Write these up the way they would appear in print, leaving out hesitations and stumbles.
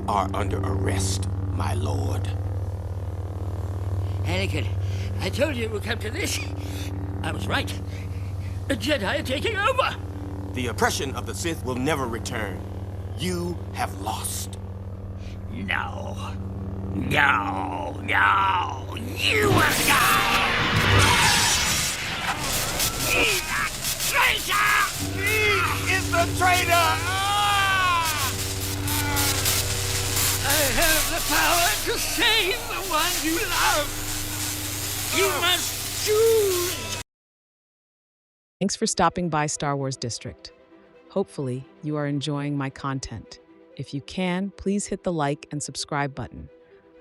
are under arrest, my lord. Anakin, I told you it would come to this. I was right. The Jedi are taking over. The oppression of the Sith will never return. You have lost. No. No. No. You will die. He's a traitor. He is the traitor. I have the power to save the one you love. You must choose. Thanks for stopping by Star Wars District. Hopefully, you are enjoying my content. If you can, please hit the like and subscribe button.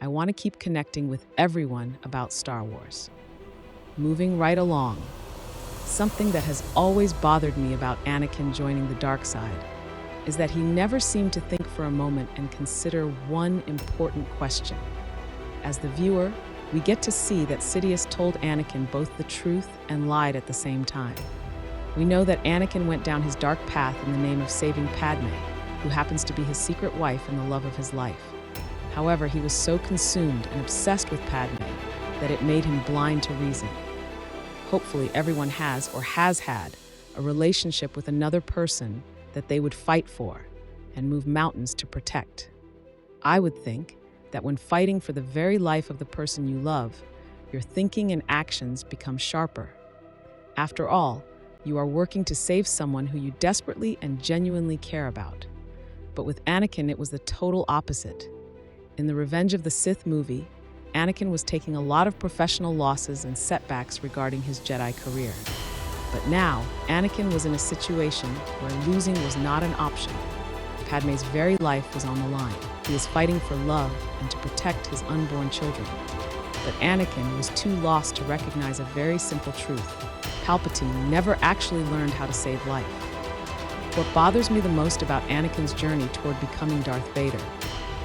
I want to keep connecting with everyone about Star Wars. Moving right along, something that has always bothered me about Anakin joining the dark side is that he never seemed to think for a moment and consider one important question. As the viewer, we get to see that Sidious told Anakin both the truth and lied at the same time. We know that Anakin went down his dark path in the name of saving Padme, who happens to be his secret wife and the love of his life. However, he was so consumed and obsessed with Padme that it made him blind to reason. Hopefully, everyone has or has had a relationship with another person that they would fight for and move mountains to protect. I would think that when fighting for the very life of the person you love, your thinking and actions become sharper. After all, you are working to save someone who you desperately and genuinely care about. But with Anakin, it was the total opposite. In the Revenge of the Sith movie, Anakin was taking a lot of professional losses and setbacks regarding his Jedi career. But now, Anakin was in a situation where losing was not an option. Padme's very life was on the line. He is fighting for love and to protect his unborn children. But Anakin was too lost to recognize a very simple truth. Palpatine never actually learned how to save life. What bothers me the most about Anakin's journey toward becoming Darth Vader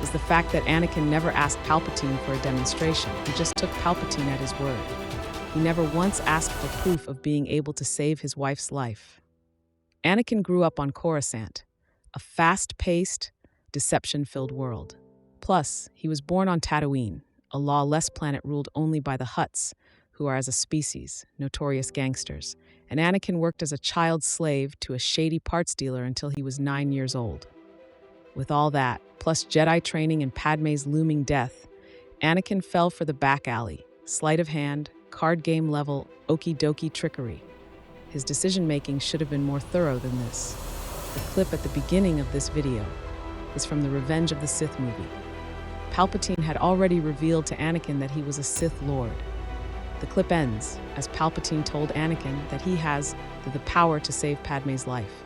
is the fact that Anakin never asked Palpatine for a demonstration. He just took Palpatine at his word. He never once asked for proof of being able to save his wife's life. Anakin grew up on Coruscant, a fast-paced, deception-filled world. Plus, he was born on Tatooine, a lawless planet ruled only by the Hutts, who are as a species, notorious gangsters. And Anakin worked as a child slave to a shady parts dealer until he was 9 years old. With all that, plus Jedi training and Padme's looming death, Anakin fell for the back alley, sleight of hand, card game level, okie-dokie trickery. His decision-making should have been more thorough than this. The clip at the beginning of this video is from the Revenge of the Sith movie. Palpatine had already revealed to Anakin that he was a Sith Lord. The clip ends as Palpatine told Anakin that he has the power to save Padme's life.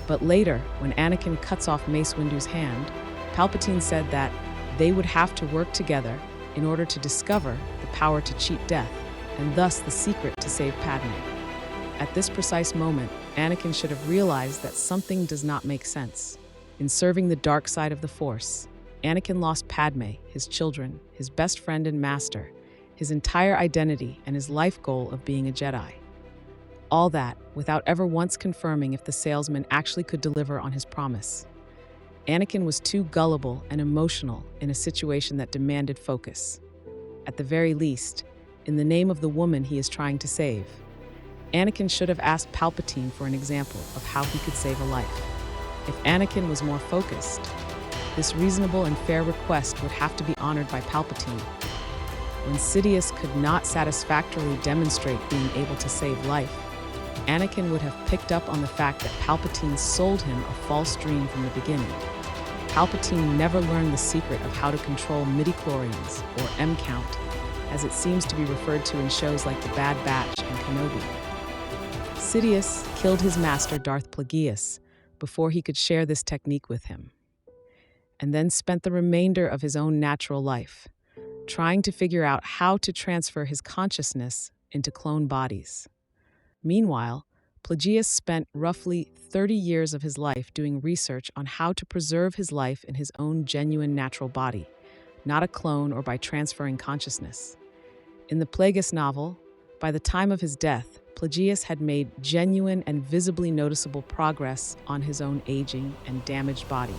But later, when Anakin cuts off Mace Windu's hand, Palpatine said that they would have to work together in order to discover the power to cheat death, and thus the secret to save Padme. At this precise moment, Anakin should have realized that something does not make sense. In serving the dark side of the Force, Anakin lost Padme, his children, his best friend and master, his entire identity, and his life goal of being a Jedi. All that without ever once confirming if the salesman actually could deliver on his promise. Anakin was too gullible and emotional in a situation that demanded focus. At the very least, in the name of the woman he is trying to save, Anakin should have asked Palpatine for an example of how he could save a life. If Anakin was more focused, this reasonable and fair request would have to be honored by Palpatine. When Sidious could not satisfactorily demonstrate being able to save life, Anakin would have picked up on the fact that Palpatine sold him a false dream from the beginning. Palpatine never learned the secret of how to control midichlorians, or M-count, as it seems to be referred to in shows like The Bad Batch and Kenobi. Sidious killed his master Darth Plagueis before he could share this technique with him, and then spent the remainder of his own natural life trying to figure out how to transfer his consciousness into clone bodies. Meanwhile, Plagueis spent roughly 30 years of his life doing research on how to preserve his life in his own genuine natural body, not a clone or by transferring consciousness. In the Plagueis novel, by the time of his death, Plagueis had made genuine and visibly noticeable progress on his own aging and damaged body.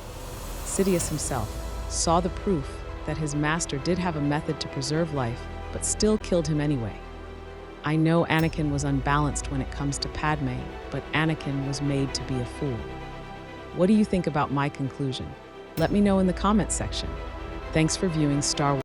Sidious himself, saw the proof that his master did have a method to preserve life, but still killed him anyway. I know Anakin was unbalanced when it comes to Padme, but Anakin was made to be a fool. What do you think about my conclusion? Let me know in the comments section. Thanks for viewing Star Wars.